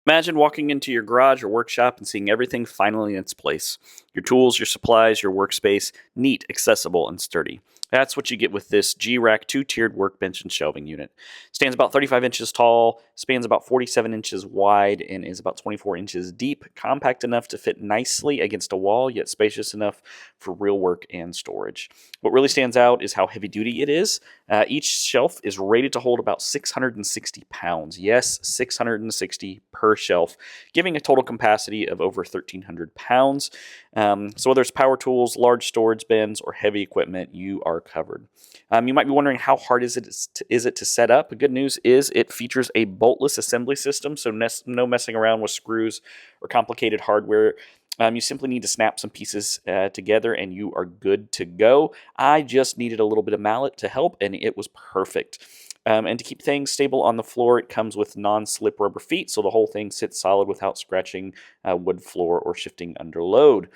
Imagine walking into your garage or workshop and seeing everything finally in its place. Your tools, your supplies, your workspace, neat, accessible, and sturdy. That's what you get with this G-Rack two-tiered workbench and shelving unit. Stands about 35 inches tall, spans about 47 inches wide, and is about 24 inches deep. Compact enough to fit nicely against a wall, yet spacious enough for real work and storage. What really stands out is how heavy-duty it is. Each shelf is rated to hold about 660 pounds. Yes, 660 per shelf, giving a total capacity of over 1,300 pounds. So whether it's power tools, large storage bins, or heavy equipment, you are covered. You might be wondering how hard is it to set up? The good news is it features a boltless assembly system, so no messing around with screws or complicated hardware. You simply need to snap some pieces together and you are good to go. I just needed a little bit of mallet to help and it was perfect. And to keep things stable on the floor, it comes with non-slip rubber feet, so the whole thing sits solid without scratching wood floor or shifting under load.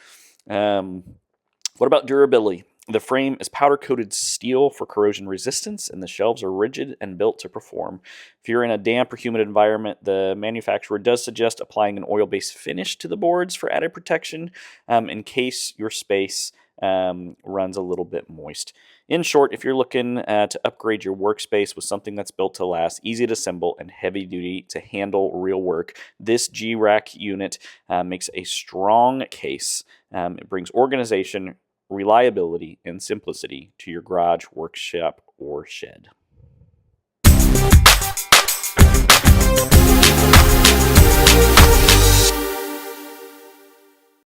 What about durability? The frame is powder-coated steel for corrosion resistance, and the shelves are rigid and built to perform. If you're in a damp or humid environment, the manufacturer does suggest applying an oil-based finish to the boards for added protection in case your space runs a little bit moist. In short, if you're looking to upgrade your workspace with something that's built to last, easy to assemble, and heavy duty to handle real work, this G-Rack unit makes a strong case. It brings organization, reliability, and simplicity to your garage, workshop, or shed.